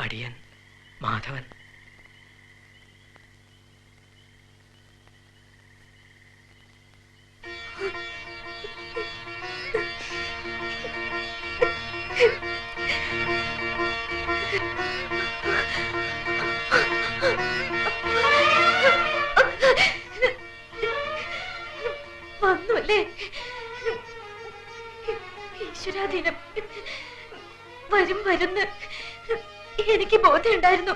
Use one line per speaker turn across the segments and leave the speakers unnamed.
അടിയൻ മാധവൻ.
വന്നുല്ലേ? ഈശ്വരാധീനം. വരുന്ന് എനിക്ക് ബോധ്യമുണ്ടായിരുന്നു.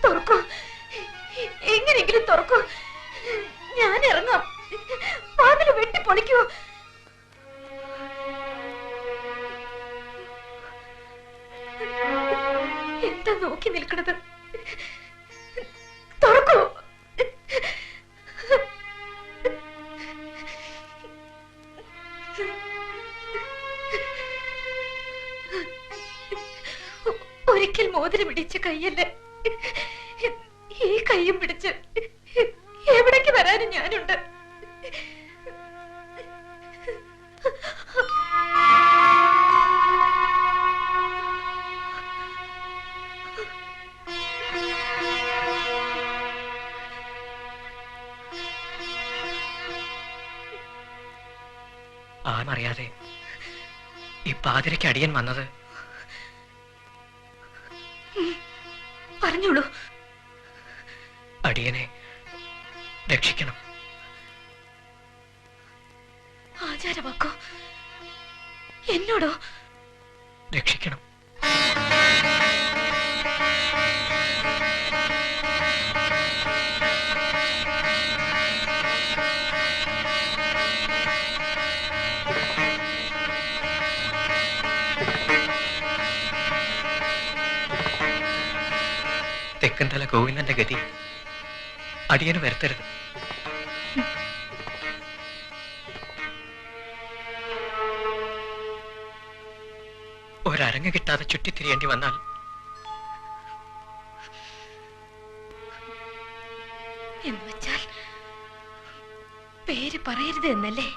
തുറക്കൂ, എങ്ങനെയെങ്കിലും തുറക്കൂ. ഞാൻ ഇറങ്ങാം. വാതില് വെട്ടിപ്പൊളിക്കൂ. എന്താ നോക്കി നിൽക്കണത്? തുറക്കൂ. ഒരിക്കൽ മോതിരം പിടിച്ച കൈയല്ലേ, ഈ കൈയും പിടിച്ച് എവിടേക്ക് വരാനും ഞാനുണ്ട്.
ആമറിയാതെ ഈ പാതിരയ്ക്ക് അടിയൻ വന്നത്.
പറഞ്ഞോളൂ.
അടിയനെ രക്ഷിക്കണം.
ആചാരവാക്കോ? എന്നോടോ?
രക്ഷിക്കണം. തെക്കൻതല ഗോവിന്ദന്റെ ഗതി അടിയന് വരുത്തരുത്. ഒരരങ്ങ് കിട്ടാതെ ചുറ്റിത്തിരിയേണ്ടി വന്നാൽ
എന്നുവെച്ചാൽ പേര് പറയരുത് എന്നല്ലേ?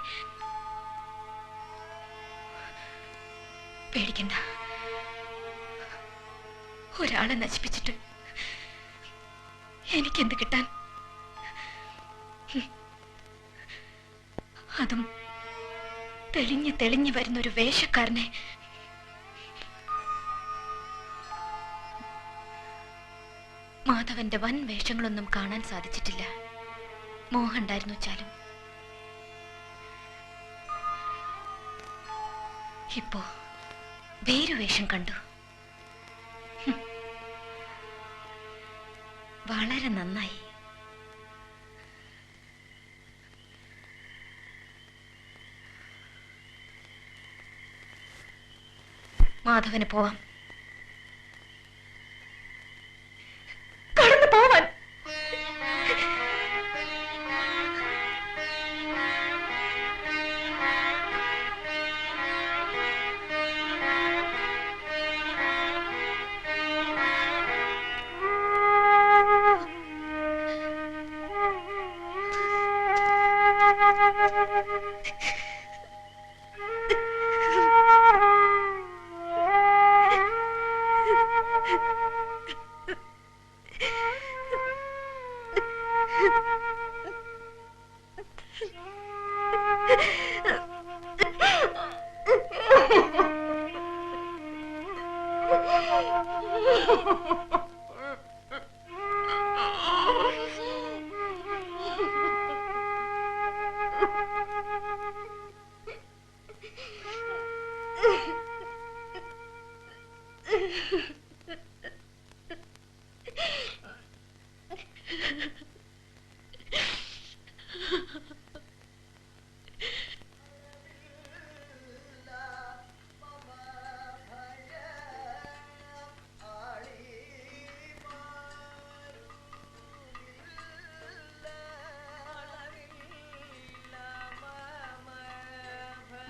പേടിക്കണ്ട. ഒരാളെ നശിപ്പിച്ചിട്ട് എനിക്കെന്ത് കിട്ടാൻ? അതും തെളിഞ്ഞു വരുന്നൊരു വേഷക്കാരനെ. മാധവന്റെ വൻ വേഷങ്ങളൊന്നും കാണാൻ സാധിച്ചിട്ടില്ല. മോഹമുണ്ടായിരുന്നു ചാലും. ഇപ്പോ വേരുവേഷം കണ്ടു. വളരെ നന്നായി. മാധവന് പോവാം. കടന്നു പോവാൻ.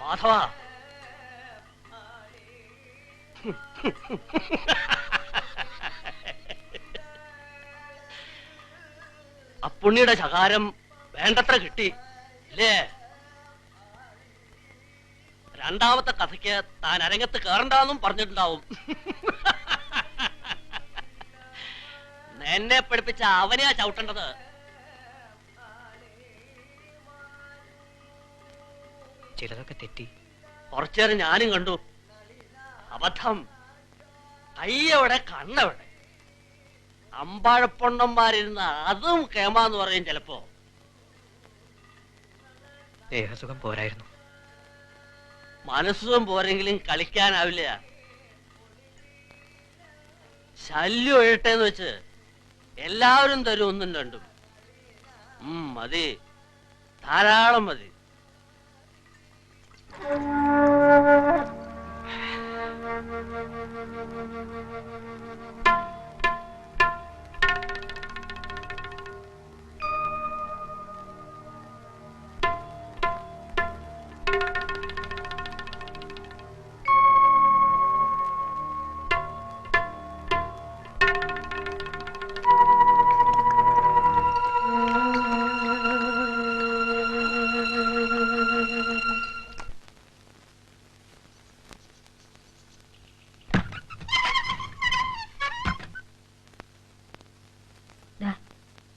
മാധവ,
അപ്പുണ്ണിയുടെ ശകാരം വേണ്ടത്ര കിട്ടി ഇല്ലേ? രണ്ടാമത്തെ കഥയ്ക്ക് താൻ അരങ്ങത്ത് കയറണ്ടെന്നും പറഞ്ഞിട്ടുണ്ടാവും. എന്നെ പഠിപ്പിച്ച അവനെയാ ചവിട്ടേണ്ടത്.
ചിലതൊക്കെ തെറ്റി.
കുറച്ചേരം ഞാനും കണ്ടു. അബദ്ധം. കയ്യെവിടെ കണ്ണെവിടെ. അമ്പാഴപ്പൊണ്ണന്മാരിരുന്ന അതും കേമാന്ന് പറയും ചിലപ്പോ.
ദേഹസുഖം പോരായിരുന്നു.
മനസ്സും പോരെങ്കിലും കളിക്കാനാവില്ല. ശല്യം ഒഴിട്ടെന്ന് വെച്ച് എല്ലാവരും തരും ഒന്നും രണ്ടും. മതി, ധാരാളം മതി.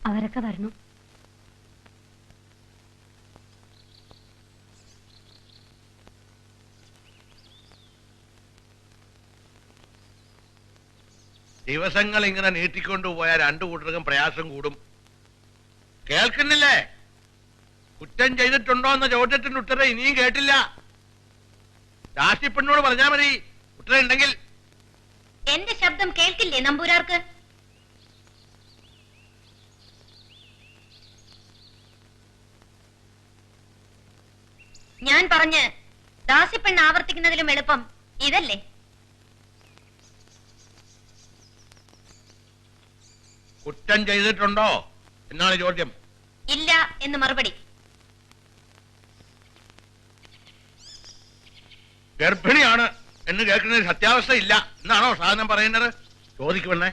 അവരൊക്കെ വരണം.
ദിവസങ്ങൾ ഇങ്ങനെ നീട്ടിക്കൊണ്ടുപോയാൽ രണ്ടു കൂട്ടർക്കും പ്രയാസം കൂടും. കേൾക്കുന്നില്ലേ? കുറ്റം ചെയ്തിട്ടുണ്ടോ എന്ന ചോദ്യത്തിന്റെ ഉത്തരം ഇനിയും കേട്ടില്ല. രാശിപ്പെണ്ണോട് പറഞ്ഞാൽ മതി ഉത്തരം ഉണ്ടെങ്കിൽ.
എന്റെ ശബ്ദം കേൾക്കില്ലേ നമ്പൂരാർക്ക്? ഞാൻ പറഞ്ഞ് ദാസിപ്പെണ്ണ് ആവർത്തിക്കുന്നതിലും എളുപ്പം ഇതല്ലേ?
കുറ്റം ചെയ്തിട്ടുണ്ടോ എന്നാണ് ചോദ്യം.
ഇല്ല എന്ന് മറുപടി.
ഗർഭിണിയാണ് എന്ന് കേൾക്കുന്നതിൽ സത്യാവസ്ഥ ഇല്ല എന്നാണോ സാധനം പറയുന്നത്? ചോദിക്കുമെന്നേ.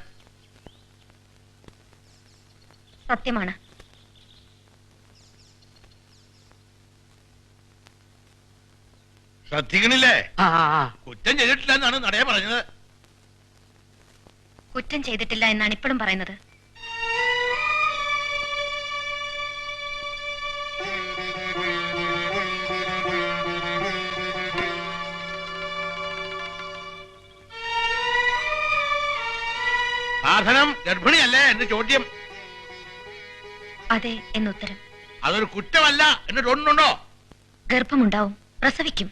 സത്യമാണ്.
ശ്രദ്ധിക്കണില്ലേ? കുറ്റം ചെയ്തിട്ടില്ല എന്നാണ് നടയെ പറഞ്ഞത്.
കുറ്റം ചെയ്തിട്ടില്ല എന്നാണ് ഇപ്പോഴും പറയുന്നത്.
സാധനം ഗർഭിണിയല്ലേ എന്ന് ചോദ്യം.
അതെ എന്നുത്തരം.
അതൊരു കുറ്റമല്ല എന്ന് തോന്നുന്നുണ്ടോ?
ഗർഭമുണ്ടാവും, പ്രസവിക്കും.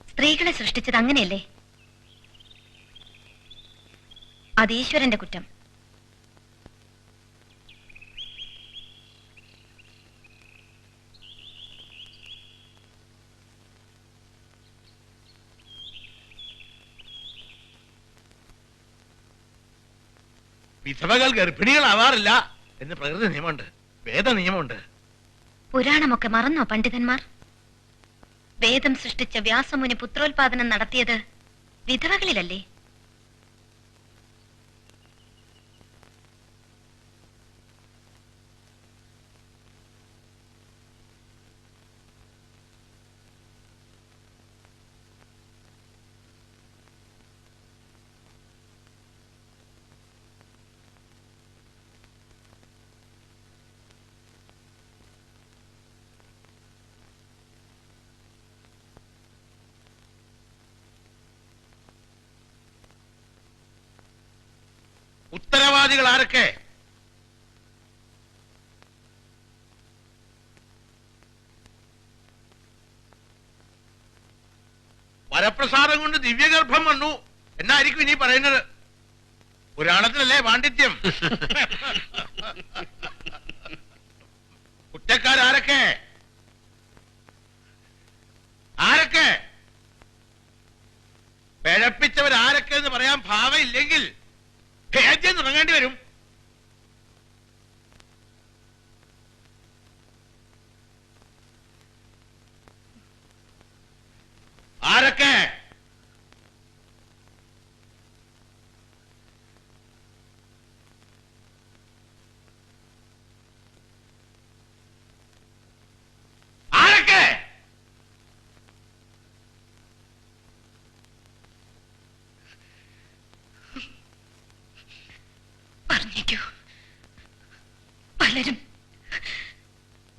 സ്ത്രീകളെ സൃഷ്ടിച്ചത് അങ്ങനെയല്ലേ? അത് ഈശ്വരന്റെ കുറ്റം.
വിധവകൾ ഗർഭിണികളാവാറില്ല എന്ന് പ്രകൃതി നിയമമുണ്ട്, വേദ നിയമമുണ്ട്.
പുരാണമൊക്കെ മറന്നോ പണ്ഡിതന്മാർ? വേദം സൃഷ്ടിച്ച വ്യാസമുനി പുത്രോത്പാദനം നടത്തിയത് വിധവകളിലല്ലേ?
ഉത്തരവാദികൾ ആരൊക്കെ? വരപ്രസാദം കൊണ്ട് ദിവ്യഗർഭം വന്നു എന്നായിരിക്കും ഇനി പറയുന്നത്. പുരാണത്തിലല്ലേ പാണ്ഡിത്യം. കുറ്റക്കാരൊക്കെ? ആരൊക്കെ? പിഴപ്പിച്ചവരാരൊക്കെ എന്ന് പറയാൻ ഭാവമില്ലെങ്കിൽ ഭേദ്യം തുടങ്ങേണ്ടി വരും. ആരൊക്കെ?
പലരും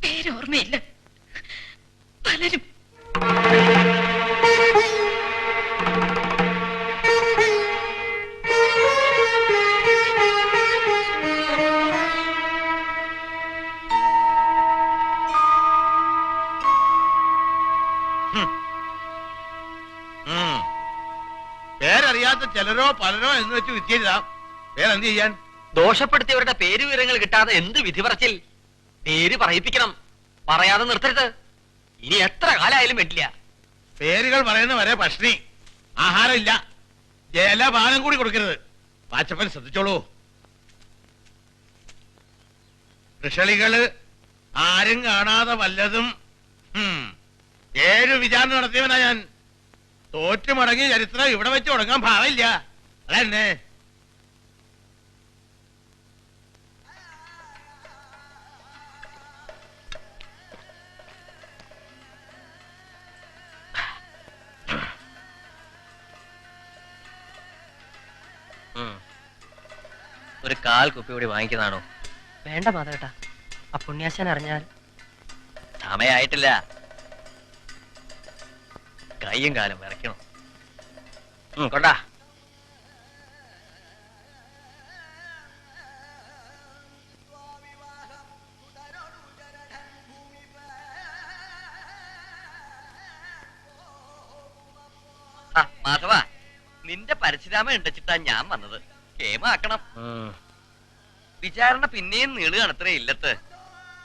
പേരോർമ്മയില്ല. പലരും
പേരറിയാത്ത ചിലരോ പലരോ എന്ന് വെച്ച് വിദ്യയിലാം. പേരെന്ത് ചെയ്യാൻ?
ദോഷപ്പെടുത്തിയവരുടെ പേര് വിവരങ്ങൾ കിട്ടാതെ എന്ത് വിധി പറച്ചിൽ? പേര് പറയിപ്പിക്കണം, പറയാതെ നിർത്തരുത്. ഇനി എത്ര കാലായാലും പറ്റില്ല.
പേരുകൾ പറയുന്ന വരെ ഭക്ഷണി, ആഹാരമില്ല, ജലപാനം കൂടി കൊടുക്കരുത്. പാച്ചപ്പൻ ശ്രദ്ധിച്ചോളൂ. കൃഷളികള് ആരും കാണാതെ വല്ലതും 7 വിചാരണ നടത്തിയവനാ ഞാൻ. തോറ്റു മടങ്ങിയ ചരിത്രം ഇവിടെ വെച്ച് തുടങ്ങാൻ ഭാവില്ല. അതെന്നെ
ഒരു കാൽ കുപ്പി കൂടി വാങ്ങിക്കുന്നതാണോ?
വേണ്ട മാധവേട്ടാ, ആ പുണ്യാശൻ അറിഞ്ഞാൽ.
സമയായിട്ടില്ല, കയ്യും കാലം വിറയ്ക്കണം. കൊണ്ടാ. മാധവ, നിന്റെ പരശുരാമ ഉണ്ടച്ചിട്ടാ ഞാൻ വന്നത്. കേമാക്കണം. വിചാരണ പിന്നെയും നീളുകയാണത്രേ ഇല്ലത്ത്.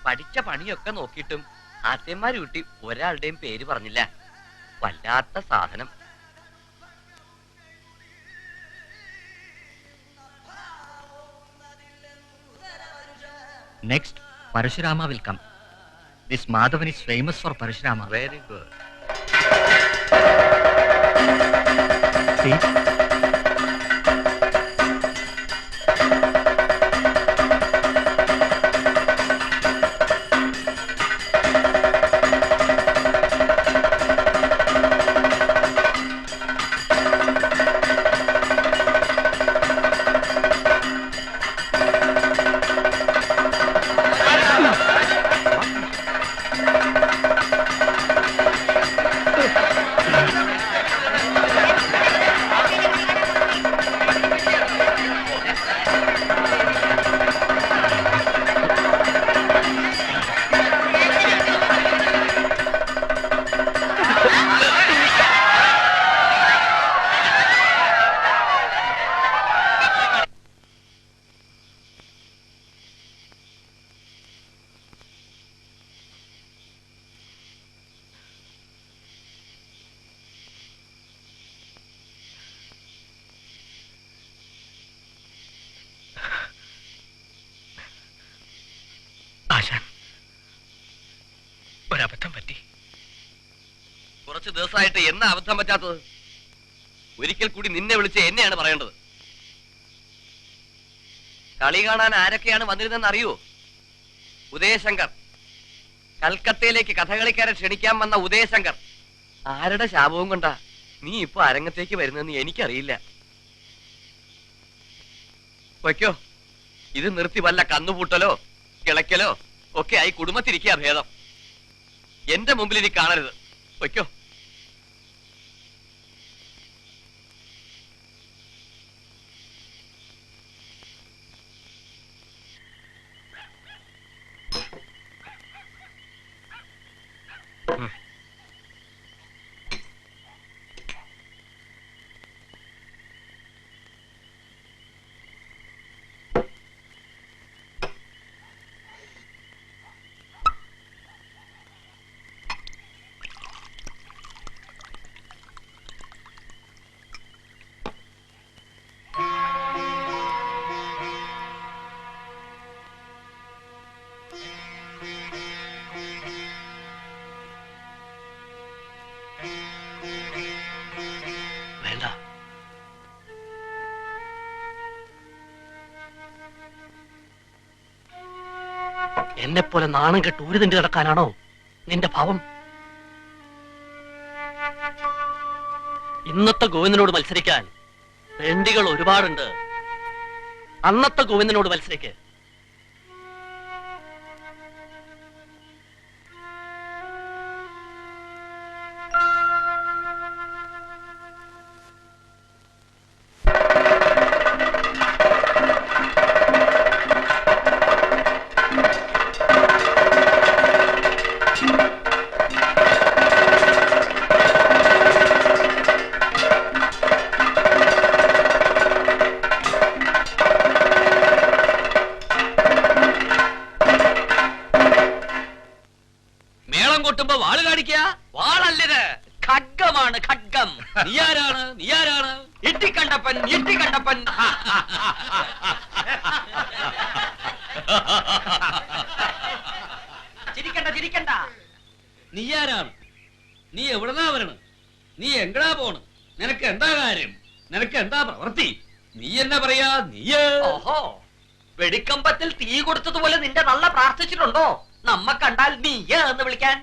പഠിച്ച പണിയൊക്കെ നോക്കിയിട്ടും ആദ്യന്മാര് കൂട്ടി ഒരാളുടെയും പേര് പറഞ്ഞില്ല. വല്ലാത്ത സാധനം.
Next, Parashurama will come. This Madhavan is famous for Parashurama.
Very good.
See? ആശാൻ, ഒരബദ്ധം പറ്റി.
കുറച്ച് ദിവസമായിട്ട് എന്നാ അബദ്ധം പറ്റാത്തത്? ഒരിക്കൽ കൂടി നിന്നെ വിളിച്ച് എന്നെയാണ് പറയേണ്ടത്. കളി കാണാൻ ആരൊക്കെയാണ് വന്നിരുന്നെന്ന് അറിയോ? ഉദയശങ്കർ, കൽക്കത്തയിലേക്ക് കഥകളിക്കാരെ ക്ഷണിക്കാൻ വന്ന ഉദയശങ്കർ. ആരുടെ ശാപവും കൊണ്ടാ നീ ഇപ്പൊ അരങ്ങത്തേക്ക് വരുന്നെന്ന് എനിക്കറിയില്ല. വയ്ക്കോ, ഇത് നിർത്തി വല്ല കന്നുപൂട്ടലോ കിളയ്ക്കലോ ഒക്കെ ആയി കുടുംബത്തിരിക്കുക ഭേദം. എന്റെ മുമ്പിൽ ഇനി കാണരുത്. വയ്ക്കോ. എന്നെപ്പോലെ നാണം കെട്ട് ഊരി തിണ്ടി നടക്കാനാണോ നിന്റെ ഭാവം? ഇന്നത്തെ ഗോവിന്ദനോട് മത്സരിക്കാൻ വേണ്ടികൾ ഒരുപാടുണ്ട്. അന്നത്തെ ഗോവിന്ദനോട് മത്സരിക്ക്. വാളല്ലത്, ഖഡ്ഗമാണ്, ഖഡ്ഗം. നീയാരാണ്? നീയാരാണ്? ഇട്ടിക്കണ്ടപ്പൻ, ഇട്ടിക്കണ്ടപ്പൻ. ചിരിക്കണ്ട, ചിരിക്കണ്ട.
നീയാരാണ്? നീ എവിടെന്നാ വരണം? നീ എങ്ങടാ പോണ്? നിനക്ക് എന്താ കാര്യം? നിനക്ക് എന്താ പ്രവൃത്തി? നീ എന്നാ പറയാ? നീയ്
ഓഹോ, വെടിക്കമ്പത്തിൽ തീ കൊടുത്തതുപോലെ നിന്റെ നല്ല പ്രാർത്ഥിച്ചിട്ടുണ്ടോ നമ്മ കണ്ടാൽ നീയ എന്ന് വിളിക്കാൻ?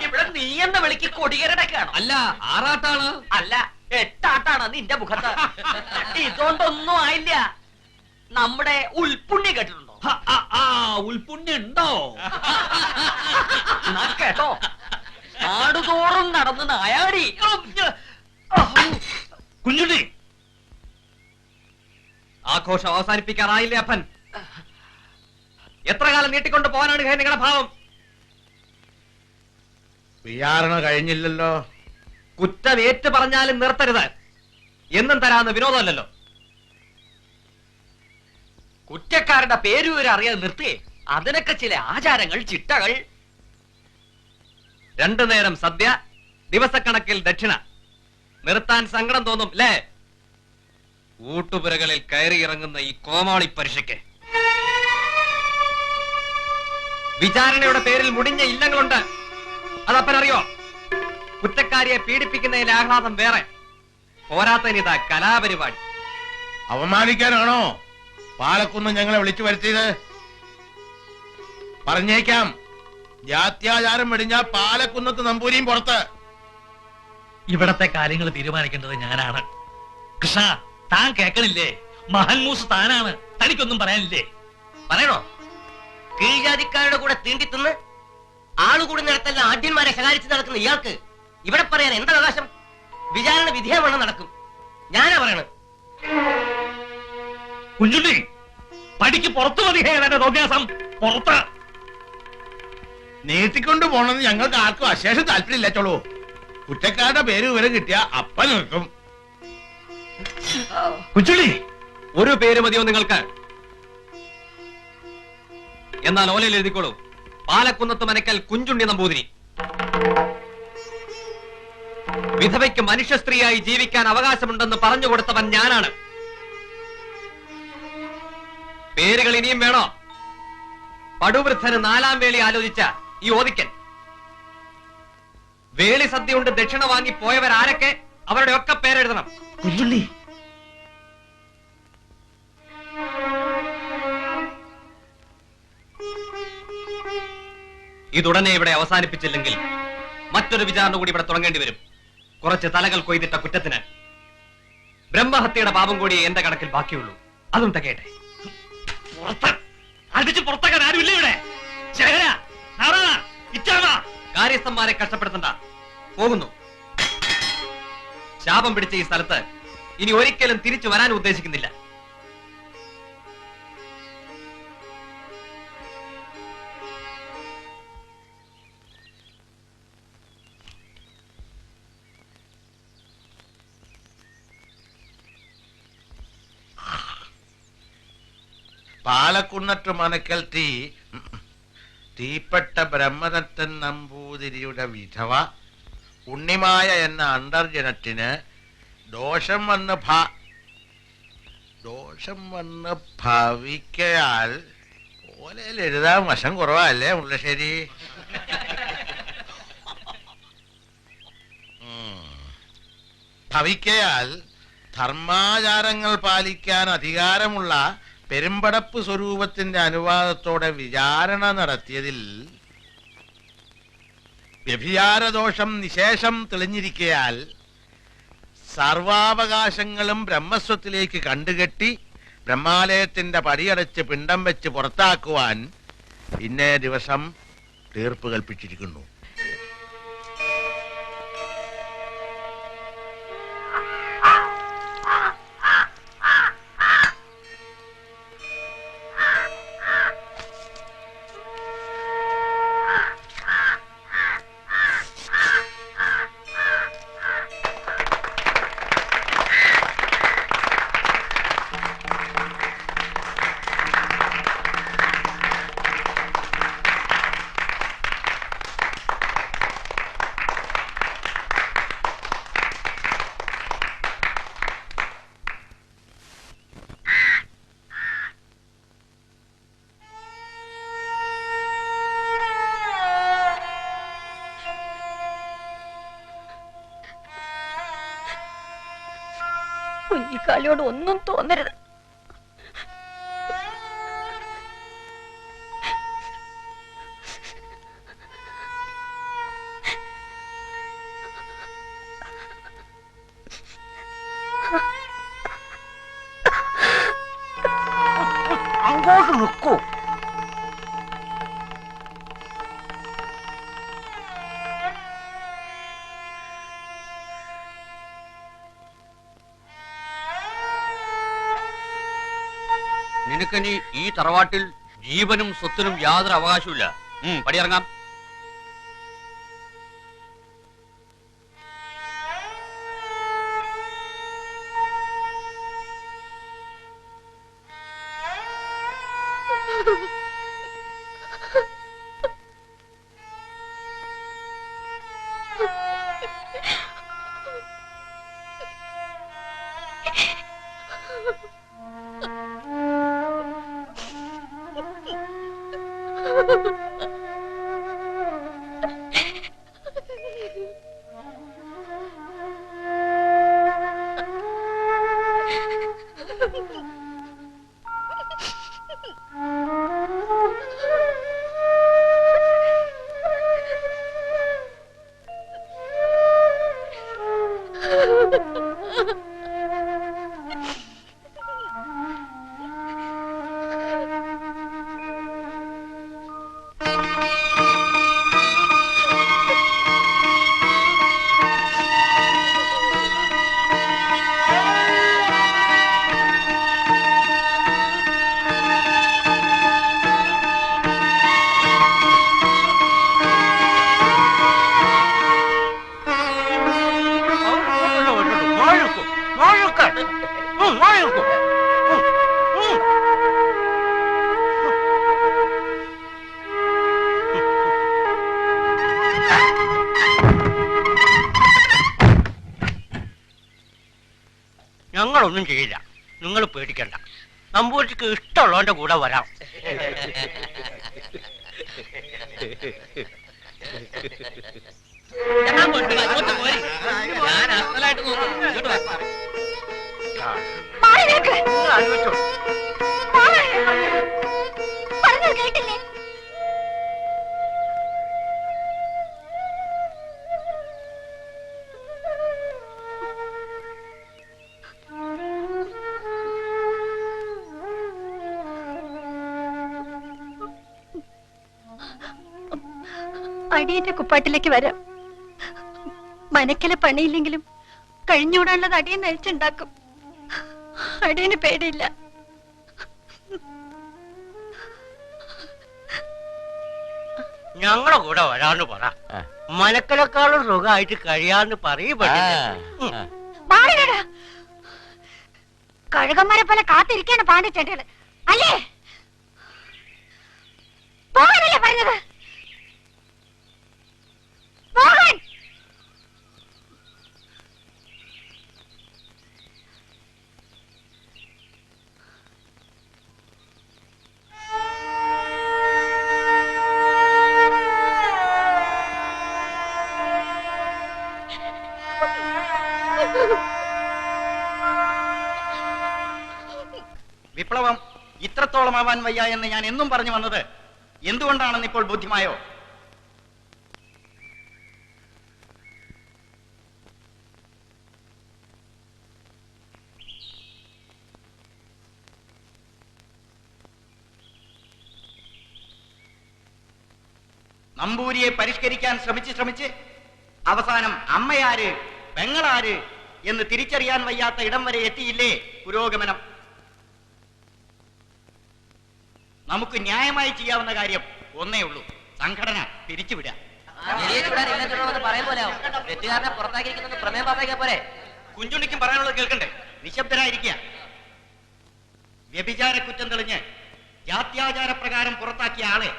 ഇവിടെ നീ എന്ന വിളിക്ക് കൊടികരടക്കാണോ?
അല്ല, ആറാട്ടാണ്.
അല്ല, 8 ആട്ടാണ് നിന്റെ മുഖത്ത്. ഇതുകൊണ്ടൊന്നും ആയില്ല. നമ്മുടെ ഉൾപുണ്യ കേട്ടിട്ടുണ്ടോ?
ഉൾപുണ്യം ഉണ്ടോ?
എന്നാ കേട്ടോ, നാടുതോറും നടന്ന് നായാടി.
കുഞ്ഞുണ്ണി, ആഘോഷം അവസാനിപ്പിക്കാറായില്ലേ അപ്പൻ?
എത്ര കാലം നീട്ടിക്കൊണ്ട് പോകാനാണ് നിങ്ങളുടെ ഭാവം?
വിചാരണ കഴിഞ്ഞില്ലല്ലോ.
കുറ്റം ഏറ്റു പറഞ്ഞാലും നിർത്തരുത്. എന്നും തരാന്ന് വിനോദമല്ലല്ലോ. കുറ്റക്കാരുടെ പേരുവരെ അറിയാതെ നിർത്തിയേ. അതിനൊക്കെ ചില ആചാരങ്ങൾ, ചിട്ടകൾ. 2 നേരം സദ്യ, ദിവസക്കണക്കിൽ ദക്ഷിണ. നിർത്താൻ സങ്കടം തോന്നും അല്ലേ? ഊട്ടുപുരകളിൽ കയറിയിറങ്ങുന്ന ഈ കോമാളി പരീക്ഷയ്ക്ക് വിചാരണയുടെ പേരിൽ മുടിഞ്ഞ ഇല്ലങ്ങളുണ്ട്. അതപ്പനറിയോ? കുറ്റക്കാരിയെ പീഡിപ്പിക്കുന്നതിന്റെ ആഹ്ലാദം വേറെ. പോരാത്തനിതാ കലാപരിപാടി.
അവമാനിക്കാനാണോ പാലക്കുന്ന് ഞങ്ങളെ വിളിച്ചു വരുത്തിയത്? പറഞ്ഞേക്കാം, ജാത്യാചാരം വെടിഞ്ഞ പാലക്കുന്നത്ത് നമ്പൂരിയും പുറത്ത്.
ഇവിടത്തെ കാര്യങ്ങൾ തീരുമാനിക്കേണ്ടത് ഞാനാണ്. കൃഷ്ണ, താൻ കേൾക്കണില്ലേ? മഹൻമൂസ് താനാണ്. തനിക്കൊന്നും പറയാനില്ലേ?
പറയണോ? കീഴ്ജാതിക്കാരുടെ കൂടെ തീണ്ടിത്തിന്ന് ആളുകൂടി നടത്തല്ല ആദ്യന്മാരെ ശകാരിച്ച് നടക്കുന്ന ഇയാൾക്ക് ഇവിടെ പറയാൻ എന്താ അവകാശം? വിചാരണ വിധേയമാണ് നടക്കും. ഞാനാ പറയണത്.
കുഞ്ഞുണ്ണി, പടിക്ക് പുറത്തു മതി എന്റെ തോന്നിയാസം. പുറത്ത്
നീട്ടിക്കൊണ്ടു പോണെന്ന് ഞങ്ങൾക്ക് ആർക്കും അശേഷം താല്പര്യമില്ല. ചോളൂ, കുറ്റക്കാരുടെ പേര് വിവരം കിട്ടിയ അപ്പ നിർത്തും.
കുഞ്ഞുണ്ണി,
ഒരു പേര് മതിയോ നിങ്ങൾക്ക്? എന്നാൽ ഓലയിൽ എഴുതിക്കോളൂ, പാലക്കുന്നത്ത് മനക്കൽ കുഞ്ചുണ്ണി നമ്പൂതിരി. വിധവയ്ക്ക് മനുഷ്യ സ്ത്രീയായി ജീവിക്കാൻ അവകാശമുണ്ടെന്ന് പറഞ്ഞു കൊടുത്തവൻ ഞാനാണ്. പേരുകൾ ഇനിയും വേണോ? പടുവൃദ്ധന് 4-ാം വേളി ആലോചിച്ച ഈ ഓദിക്കൻ. വേളി സദ്യ കൊണ്ട് ദക്ഷിണ വാങ്ങി പോയവരാരൊക്കെ അവരുടെ ഒക്കെ പേരെഴുതണം.
കുഞ്ഞുണ്ണി,
ഇതുടനെ ഇവിടെ അവസാനിപ്പിച്ചില്ലെങ്കിൽ മറ്റൊരു വിചാരണ കൂടി ഇവിടെ തുടങ്ങേണ്ടി വരും. കുറച്ച് തലകൾ കൊയ്തിട്ട കുറ്റത്തിന്. ബ്രഹ്മഹത്യയുടെ പാപം കൂടി എന്റെ കണക്കിൽ ബാക്കിയുള്ളൂ. അതും തകയട്ടെ.
പുറത്ത് അടിച്ച് പുറത്താക്കാൻ ആരുമില്ല ഇവിടെ. ശേഖര, നാരായണ, ഇച്ചാമ,
കാര്യസ്ഥന്മാരെ കഷ്ടപ്പെടുത്തണ്ട. പോകുന്നു. ശാപം പിടിച്ച ഈ സ്ഥലത്ത് ഇനി ഒരിക്കലും തിരിച്ചു വരാൻ ഉദ്ദേശിക്കുന്നില്ല.
പാലക്കുന്നത്ത് മനക്കൽ തീപ്പെട്ട ബ്രഹ്മദത്തൻ നമ്പൂതിരിയുടെ വിധവ ഉണ്ണിമായ എന്ന അന്തർജനത്തിന് ദോഷം വന്ന് ഭവിക്കയാൽ ഓലയിൽ എഴുതാൻ വശം കുറവല്ലേ മുല്ലശ്ശേരി? ഭവിക്കയാൽ ധർമാചാരങ്ങൾ പാലിക്കാൻ അധികാരമുള്ള പെരുമ്പടപ്പ് സ്വരൂപത്തിന്റെ അനുവാദത്തോടെ വിചാരണ നടത്തിയതിൽ വ്യഭിചാരദോഷം നിശേഷം തെളിഞ്ഞിരിക്കയാൽ സർവാവകാശങ്ങളും ബ്രഹ്മസ്വത്തിലേക്ക് കണ്ടുകെട്ടി ബ്രഹ്മാലയത്തിന്റെ പടിയടച്ച് പിണ്ടം വെച്ച് പുറത്താക്കുവാൻ ഇന്നേ ദിവസം തീർപ്പ് കൽപ്പിച്ചിരിക്കുന്നു.
കുഞ്ഞിക്കാലിയോട് ഒന്നും തോന്നരുത്.
അങ്ങോട്ട് നിൽക്കൂ.
നിനക്കിനി ഈ തറവാട്ടിൽ ജീവനും സ്വത്തിനും യാതൊരു അവകാശമില്ല. പടിയിറങ്ങാം.
ഞങ്ങളൊന്നും ചെയ്യില്ല, നിങ്ങൾ പേടിക്കണ്ട. നമ്പൂരിക്ക് ഇഷ്ടമുള്ളവന്റെ കൂടെ വരാം.
അടിയന്റെ കുപ്പാട്ടിലേക്ക് വരാം. മനക്കലെ പണിയില്ലെങ്കിലും കഴിഞ്ഞുകൂടാനുള്ളത് അടിയൻ നയിച്ചുണ്ടാക്കും. അടിയന് പേടിയില്ല.
ഞങ്ങളെ കൂടെ വരാന്ന് പറ. മനക്കലക്കാളും സുഖമായിട്ട് കഴിയാന്ന് പറയപ്പെട്ടില്ല.
കഴുകന്മാരെ പോലെ കാത്തിരിക്കാണ് പാണ്ഡിച്ചേട്ടകള് അല്ലേ? പോകാനല്ലേ പറഞ്ഞത്? പോകാൻ.
വിപ്ലവം ഇത്രത്തോളമാവാൻ വയ്യ എന്ന് ഞാൻ എന്നും പറഞ്ഞു വന്നത് എന്തുകൊണ്ടാണെന്ന് ഇപ്പോൾ ബോധ്യമായോ? നമ്പൂരിയെ പരിഷ്കരിക്കാൻ ശ്രമിച്ച് അവസാനം അമ്മയാര് പെങ്ങളാര് എന്ന് തിരിച്ചറിയാൻ വയ്യാത്ത ഇടം വരെ എത്തിയില്ലേ പുരോഗമനം? നമുക്ക് ന്യായമായി ചെയ്യാവുന്ന കാര്യം ഒന്നേ ഉള്ളൂ, സംഘടന പിരിച്ചുവിടുക. കുഞ്ചുണ്ണിക്കും പറയാനുള്ളത് കേൾക്കണ്ടേ? നിശബ്ദരായിരിക്കുക. വ്യഭിചാര കുറ്റം തെളിഞ്ഞ് ജാത്യാചാര പ്രകാരം പുറത്താക്കിയ ആളെ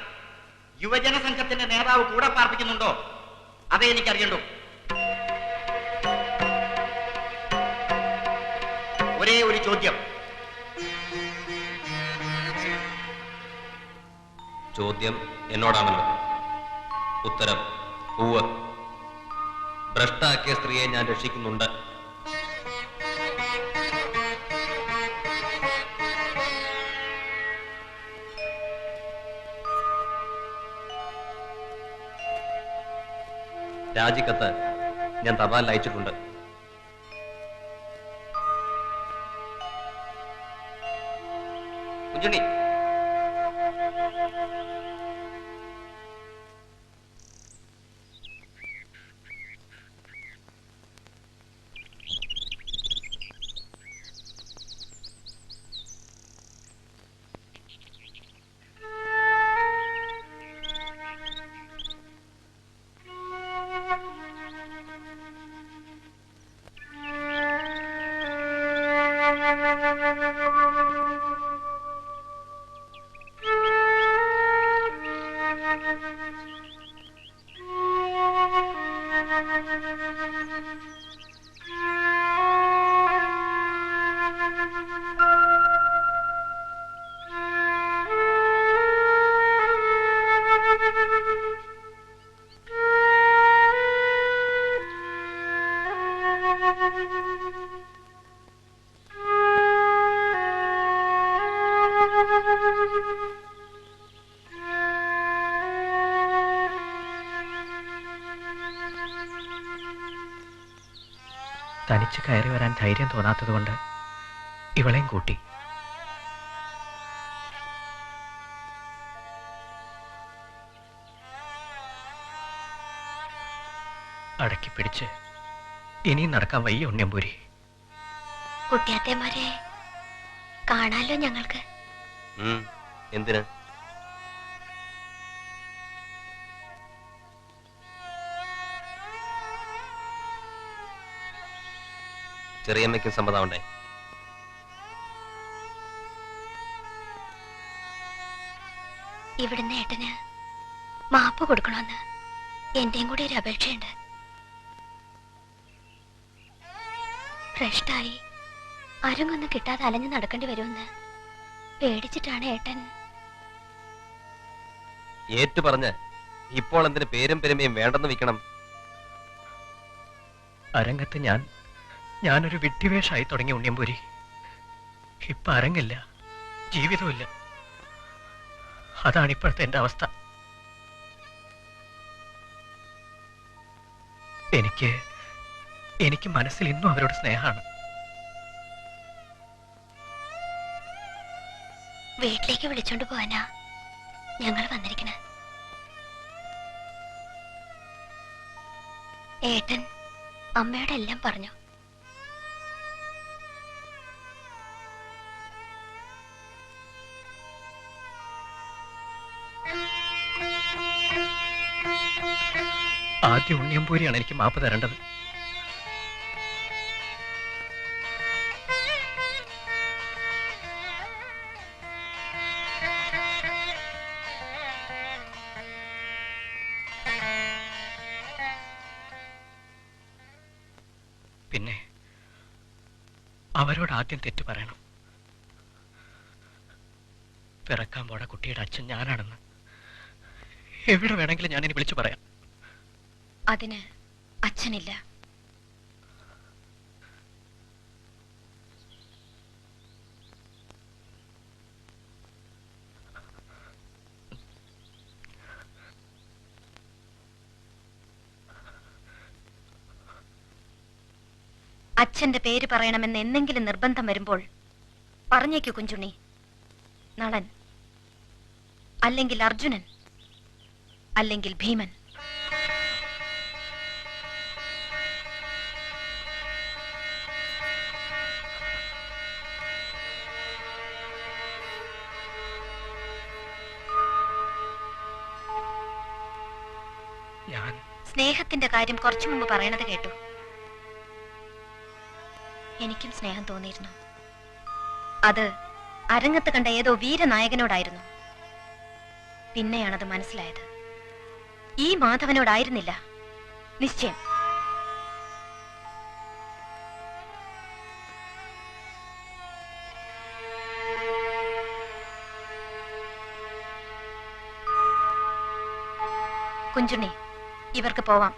യുവജന സംഘത്തിന്റെ നേതാവ് കൂടെ പാർപ്പിക്കുന്നുണ്ടോ? അതേ എനിക്കറിയണ്ടു. ഒരേ ഒരു ചോദ്യം.
ചോദ്യം എന്നോടാണല്ലോ. ഉത്തരം ഉവ്വ്. ഭ്രഷ്ടാക്കിയ സ്ത്രീയെ ഞാൻ രക്ഷിക്കുന്നുണ്ട്. രാജിക്കത്ത് ഞാൻ തപാലിൽ അയച്ചിട്ടുണ്ട്. കുഞ്ഞുണ്ണി,
തനിച്ച് കയറി വരാൻ ധൈര്യം തോന്നാത്തതുകൊണ്ട് ഇവളെയും കൂട്ടി. അടക്കി പിടിച്ച് ഇനിയും നടക്കാൻ വയ്യ ഉണ്ണിയമ്പൂരി.
കുട്ടിയാത്തേമാരെ കാണാലോ ഞങ്ങൾക്ക്.
എന്തിന്? ചെറിയമ്മയ്ക്കും സമ്മതമുണ്ടേ?
ഇവിടുന്ന് ഏട്ടന് മാപ്പ് കൊടുക്കണമെന്ന് എന്റെയും കൂടി ഒരു അപേക്ഷയുണ്ട്. ഭ്രഷ്ടായി അരങ്ങൊന്നും കിട്ടാതെ അലഞ്ഞു നടക്കേണ്ടി വരുമെന്ന് പേടിച്ചിട്ടാണ് ഏട്ടൻ.
ഏറ്റു പറഞ്ഞ് ഇപ്പോൾ എന്തിന് പേരും പെരുമയും വേണ്ടെന്ന് വെക്കണം?
അരങ്ങത്ത് ഞാനൊരു വിഡ്ഢിവേഷമായി തുടങ്ങി ഉണ്ണിയമ്പൂരി. ഇപ്പൊ അരങ്ങില്ല, ജീവിതമില്ല. അതാണ് ഇപ്പോഴത്തെ എന്റെ അവസ്ഥ. എനിക്ക് മനസ്സിൽ ഇന്നും അവരോട് സ്നേഹമാണ്.
വീട്ടിലേക്ക് വിളിച്ചോണ്ട് പോവാനാ ഞങ്ങൾ വന്നിരിക്കണ. ഏട്ടൻ അമ്മയോട് എല്ലാം പറഞ്ഞു.
ആദ്യം ഉണ്ണിയമ്പൂരിയാണ് എനിക്ക് മാപ്പ് തരേണ്ടത്. പിന്നെ അവരോട് ആദ്യം തെറ്റ് പറയണം. പിറക്കാൻ പോണ കുട്ടിയുടെ അച്ഛൻ ഞാനാണെന്ന് എവിടെ വേണമെങ്കിലും ഞാനിനി വിളിച്ചു പറയാം.
അതിന് അച്ഛനില്ല. അച്ഛന്റെ പേര് പറയണമെന്ന് എന്തെങ്കിലും നിർബന്ധം വരുമ്പോൾ പറഞ്ഞേക്കൂ കുഞ്ചുണ്ണി. നളൻ, അല്ലെങ്കിൽ അർജുനൻ, അല്ലെങ്കിൽ ഭീമൻ. സ്നേഹത്തിന്റെ കാര്യം കുറച്ചു മുമ്പ് പറയണത് കേട്ടു. എനിക്കും സ്നേഹം തോന്നിയിരുന്നു. അത് അരങ്ങത്ത് കണ്ട ഏതോ വീരനായകനോടായിരുന്നു. പിന്നെയാണത് മനസ്സിലായത്. ഈ മാധവനോടായിരുന്നില്ല. നിശ്ചയം. കുഞ്ചുണ്ണി, ഇവർക്ക് പോവാം.